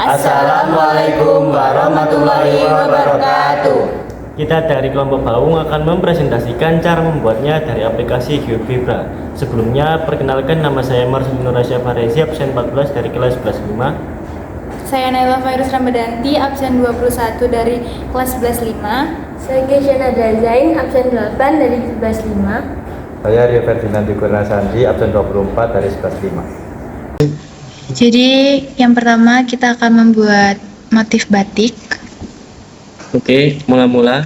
Assalamualaikum warahmatullahi wabarakatuh. Kita dari kelompok Baung akan mempresentasikan cara membuatnya dari aplikasi GeoGebra. Sebelumnya, perkenalkan, nama saya Marcelino Rasya Farezi, absen 14 dari kelas 11.5. Saya Naila Fairuz Ramadanti, absen 21 dari kelas 11.5. Saya Kesyana Zain, absen 8 dari 11.5. Saya Rio Ferdinandi Sandi, absen 24 dari 11.5. Jadi yang pertama kita akan membuat motif batik. Oke, mula-mula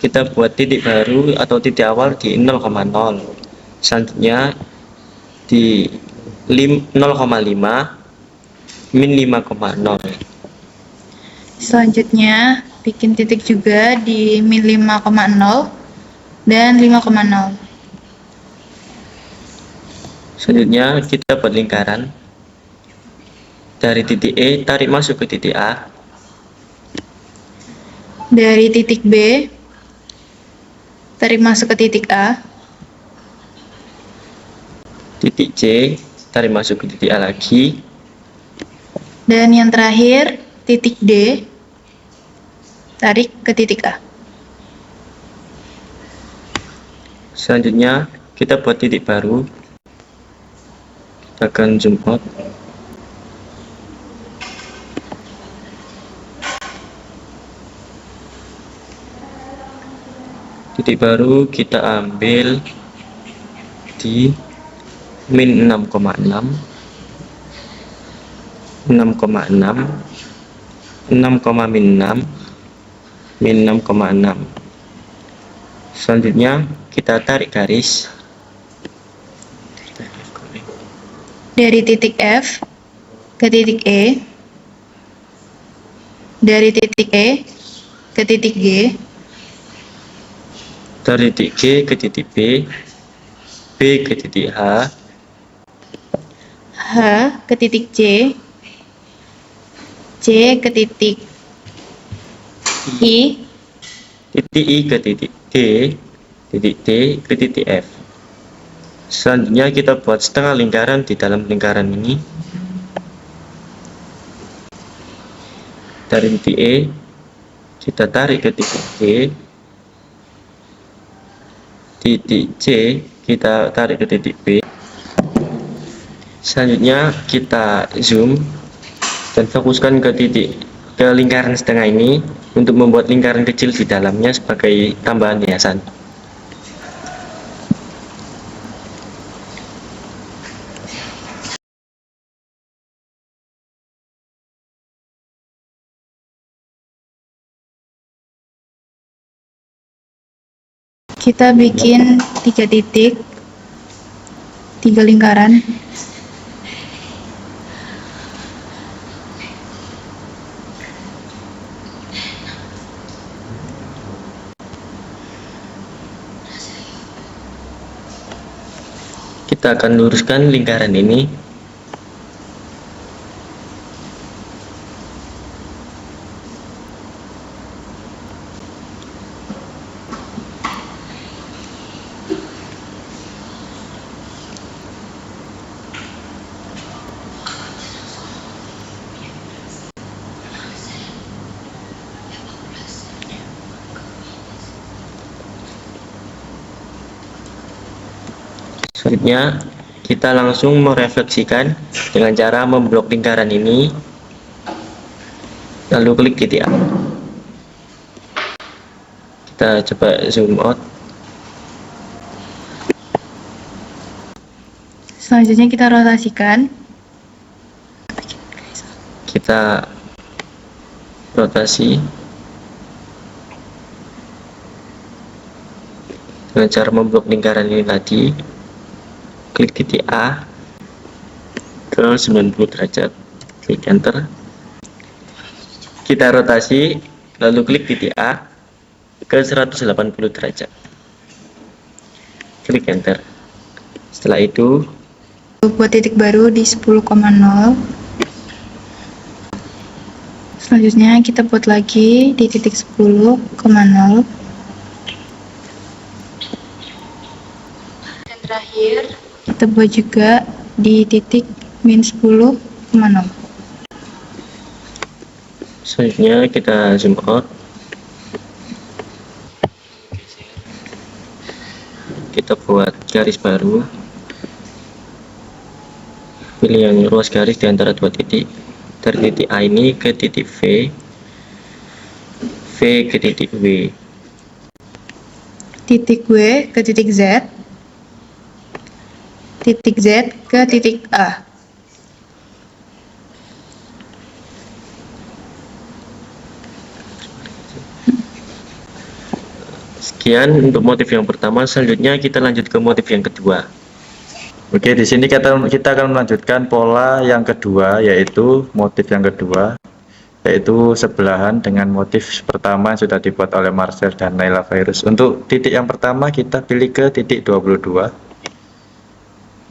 kita buat titik baru atau titik awal di 0,0. Selanjutnya di 0,5 min 5,0. Selanjutnya bikin titik juga di min 5,0 dan 5,0. Selanjutnya kita buat lingkaran. Dari titik E tarik masuk ke titik A. Dari titik B tarik masuk ke titik A. Titik C tarik masuk ke titik A lagi. Dan yang terakhir titik D tarik ke titik A. Selanjutnya kita buat titik baru. Kita akan zoom out. Titik baru kita ambil di min 6,6, 6,6, 6, min 6, min 6,6. Selanjutnya kita tarik garis Dari titik F ke titik E, dari titik E ke titik G, dari titik G ke titik B, B ke titik H, H ke titik C, C ke titik I, titik I ke titik D, titik T ke titik F. Selanjutnya kita buat setengah lingkaran di dalam lingkaran ini. Dari titik E kita tarik ke titik G, titik C kita tarik ke titik B. Selanjutnya kita zoom dan fokuskan ke lingkaran setengah ini untuk membuat lingkaran kecil di dalamnya sebagai tambahan hiasan. kita bikin 3 titik, 3 lingkaran. Kita akan luruskan lingkaran ini. Selanjutnya kita langsung merefleksikan dengan cara memblok lingkaran ini, lalu klik titik A. Kita coba zoom out. Selanjutnya kita rotasikan. Kita rotasi dengan cara memblok lingkaran ini tadi. Klik titik A ke 90 derajat, klik enter. Kita rotasi lalu klik titik A ke 180 derajat, klik enter. Setelah itu Buat titik baru di 10,0. Selanjutnya kita buat lagi di titik 10,0. terakhir kita buat juga di titik min 10,0. Selanjutnya kita zoom out. Kita buat garis baru. Pilih yang luas garis di antara dua titik. Dari titik A ini ke titik V, V ke titik W. Titik W ke titik Z, titik Z ke titik A. Sekian untuk motif yang pertama. Selanjutnya kita lanjut ke motif yang kedua. Oke, di sini kita akan melanjutkan pola yang kedua, yaitu motif yang kedua, yaitu sebelahan dengan motif pertama yang sudah dibuat oleh Marcel dan Naila Virus. Untuk titik yang pertama kita pilih ke titik 22,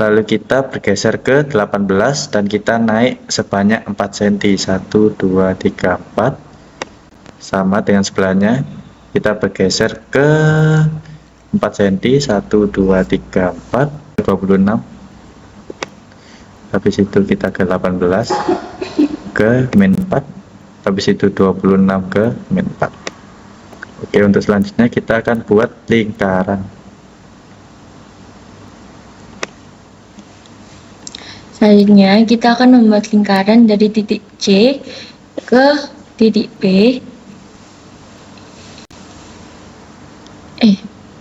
lalu kita bergeser ke 18 dan kita naik sebanyak 4 cm. 1, 2, 3, 4. Sama dengan sebelahnya, kita bergeser ke 4 cm. 1, 2, 3, 4, 26. Habis itu kita ke 18 ke min 4. Habis itu 26 ke min 4. Oke, untuk selanjutnya kita akan buat lingkaran. Selanjutnya kita akan membuat lingkaran dari titik C ke titik B.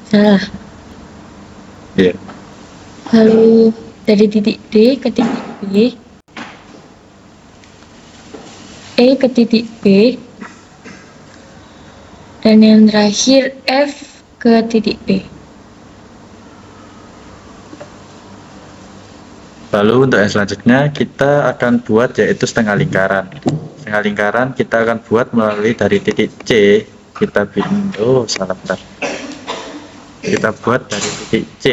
Salah. Iya. Lalu dari titik D ke titik B, E ke titik B, dan yang terakhir F ke titik B. Lalu untuk yang selanjutnya kita akan buat yaitu setengah lingkaran. Setengah lingkaran kita akan buat melalui dari titik C, kita bentar. Kita buat dari titik C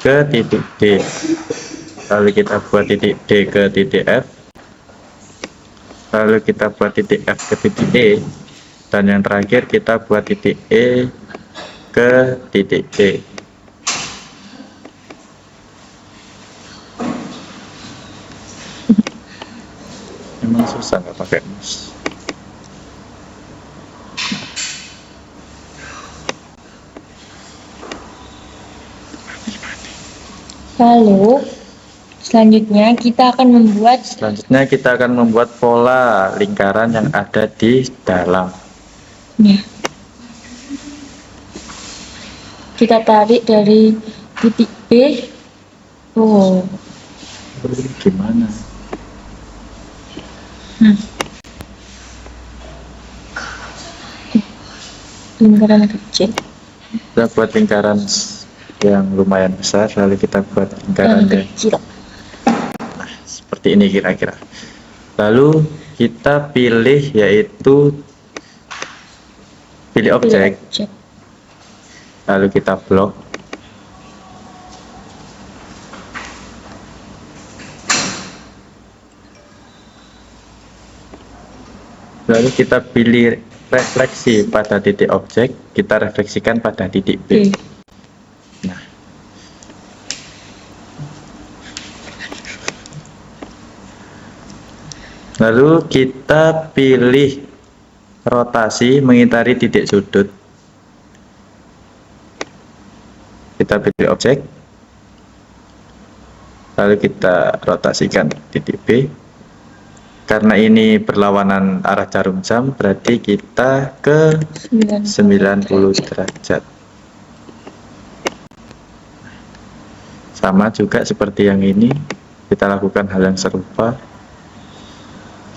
ke titik D. Lalu kita buat titik D ke titik F. Lalu kita buat titik F ke titik E. Dan yang terakhir kita buat titik E ke titik D. Memang susah nggak pakai mouse. Lalu selanjutnya kita akan membuat pola lingkaran yang ada di dalam. ya. Kita tarik dari titik B. Gimana? Lingkaran kecil. Kita buat lingkaran yang lumayan besar, lalu kita buat lingkaran yang kecil. seperti ini kira-kira. Lalu kita pilih yaitu pilih objek, lalu kita blok. Lalu kita pilih refleksi pada titik objek, kita refleksikan pada titik B. Nah, lalu kita pilih rotasi mengitari titik sudut. Kita pilih objek, lalu kita rotasikan titik B. Karena ini berlawanan arah jarum jam, berarti kita ke 90 derajat. Sama juga seperti yang ini, kita lakukan hal yang serupa.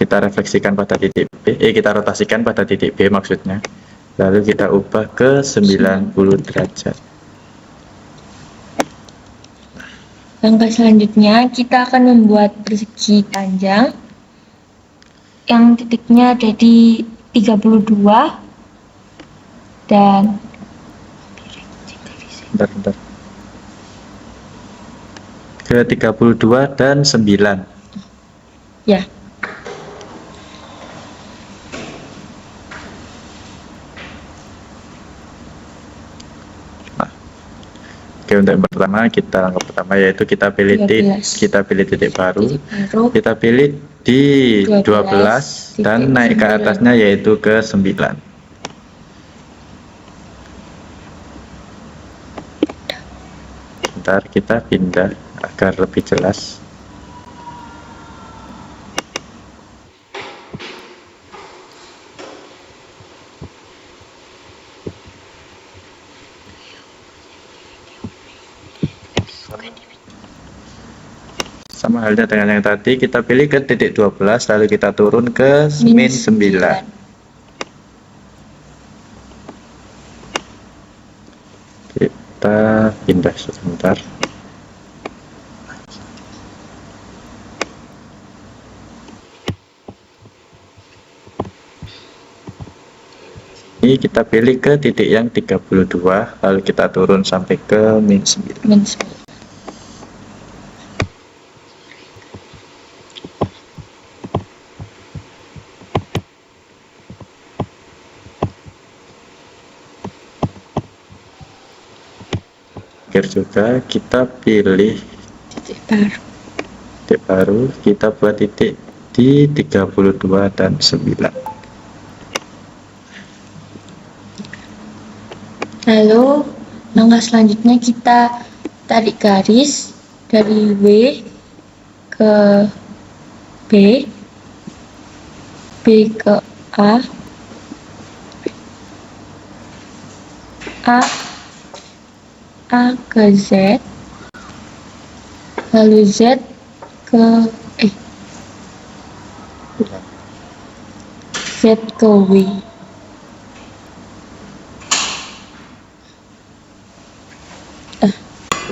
Kita refleksikan pada titik B, kita rotasikan pada titik B maksudnya. Lalu kita ubah ke 90 derajat. Langkah selanjutnya kita akan membuat persegi panjang yang titiknya ada di 32 dan Bentar. Ke 32 dan 9. ya. Oke, untuk yang pertama langkah pertama yaitu kita pilih 13. titik baru. Titik baru. Kita pilih di 12 12 dan titik naik ke 9. atasnya yaitu ke 9. Bentar, kita pindah agar lebih jelas. Sama halnya dengan yang tadi, kita pilih ke titik 12 lalu kita turun ke min 9. Kita pindah sebentar. Ini kita pilih ke titik yang 32 lalu kita turun sampai ke min 9. Min 9. Akhir juga kita pilih Titik baru. titik baru, kita buat titik di 32 dan 9. Lalu langkah selanjutnya kita tarik garis dari W ke B, B ke A, A ke Z, lalu Z ke Z ke W.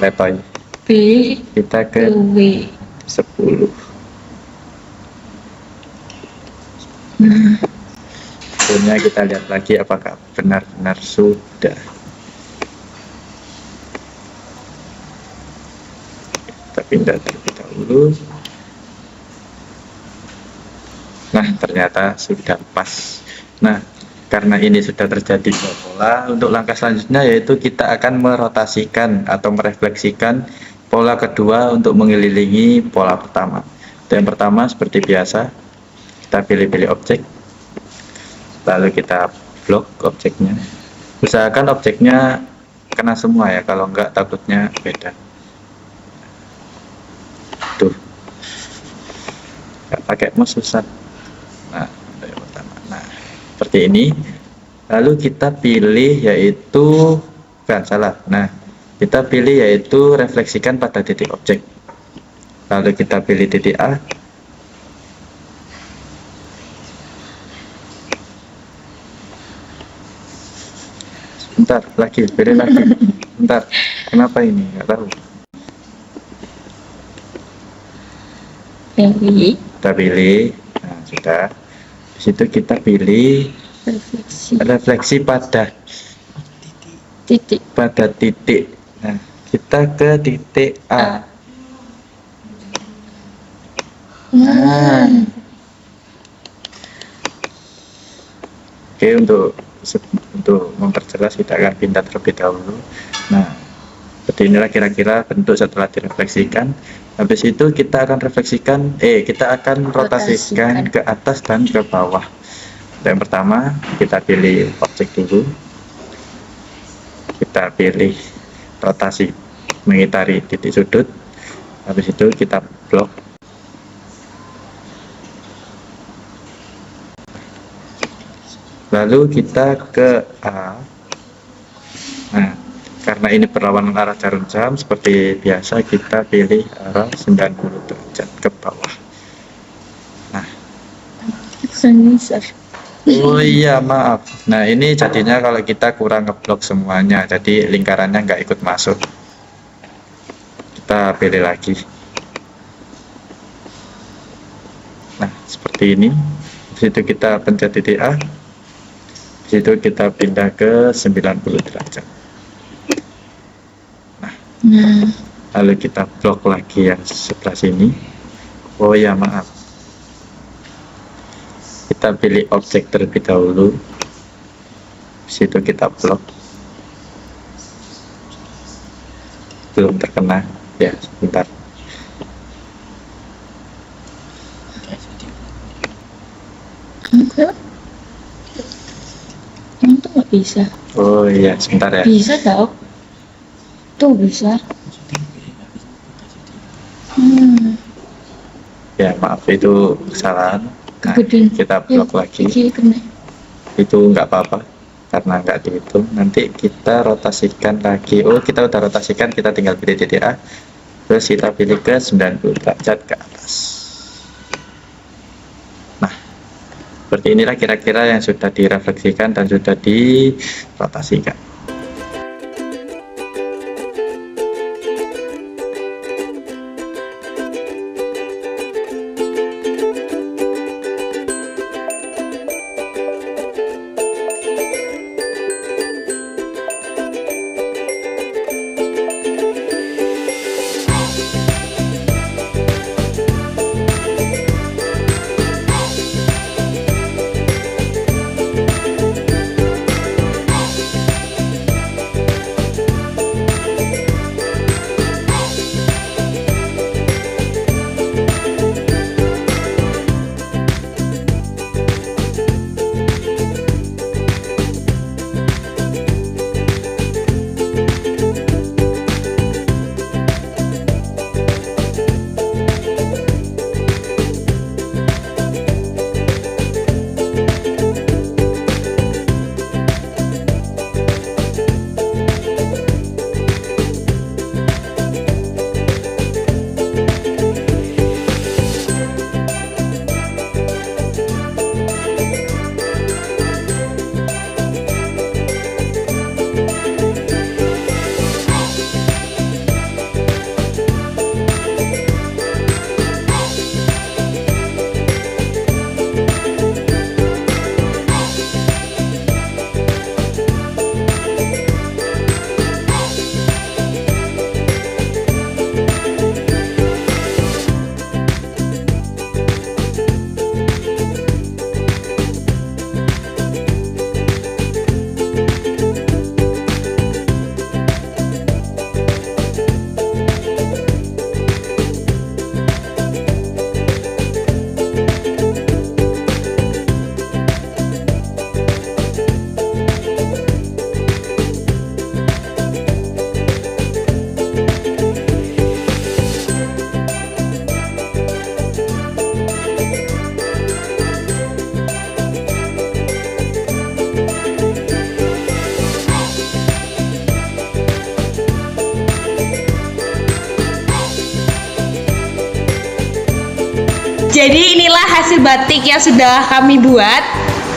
Letoy. B Kita ke ke W. 10. Sebelumnya kita lihat lagi apakah benar-benar sudah. Kita pindah terlebih dahulu. Nah, ternyata sudah pas. Nah, karena ini sudah terjadi dua pola, untuk langkah selanjutnya yaitu kita akan merotasikan atau merefleksikan pola kedua untuk mengelilingi pola pertama. Yang pertama seperti biasa, kita pilih-pilih objek, lalu kita blok objeknya. Usahakan objeknya kena semua ya, kalau enggak takutnya beda. Tuh, nggak pakai mouse susah. Nah, yang pertama. Nah, seperti ini. Lalu kita pilih yaitu kita pilih yaitu refleksikan pada titik objek. Lalu kita pilih titik A. Bentar, pilih lagi. Bentar, kenapa ini? Nggak tahu. Pilih Kita pilih. Nah, sudah. Di situ kita pilih refleksi pada titik. titik. Nah, kita ke titik A. Nah. Oke, untuk memperjelas kita akan pindah terlebih dahulu. Nah, seperti inilah kira-kira bentuk setelah direfleksikan. Habis itu kita akan rotasikan ke atas dan ke bawah. Yang pertama, kita pilih objek dulu. Kita pilih rotasi mengitari titik sudut. Habis itu kita blok. Lalu kita ke A. Nah, karena ini berlawanan arah jarum jam, seperti biasa kita pilih arah 90 derajat ke bawah. Nah, oh iya, maaf. Nah, ini jadinya kalau kita kurang ngeblok semuanya, jadi lingkarannya nggak ikut masuk. Kita pilih lagi. Nah, seperti ini. Di situ kita pencet titik A. Di situ kita pindah ke 90 derajat. Nah, lalu kita blok lagi yang sebelah sini. Oh ya, maaf. Kita pilih objek terlebih dahulu. Di situ kita blok. belum terkena. Ya, sebentar. Enggak. Emang tuh nggak bisa. Oh iya, sebentar ya. Bisa tau. Tuh bisa. Ya, maaf itu kesalahan. Nah, Kegedean. kita blok lagi. Iki kena. Itu nggak apa-apa karena nggak dihitung. Nanti kita rotasikan lagi. Oh, kita udah rotasikan, kita tinggal pilih titik A. Terus kita pilih ke 90 derajat ke atas. Nah, seperti inilah kira-kira yang sudah direfleksikan dan sudah dirotasikan. Jadi inilah hasil batik yang sudah kami buat.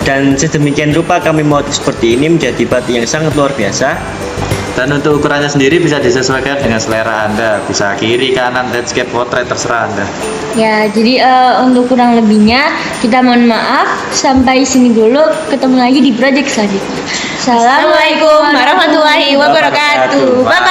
Dan sedemikian rupa kami mau seperti ini menjadi batik yang sangat luar biasa. Dan untuk ukurannya sendiri bisa disesuaikan dengan selera Anda. Bisa kiri, kanan, landscape, portrait, terserah Anda. Ya, jadi untuk kurang lebihnya kita mohon maaf. Sampai sini dulu. Ketemu lagi di project selanjutnya. Assalamualaikum warahmatullahi wabarakatuh. Bye.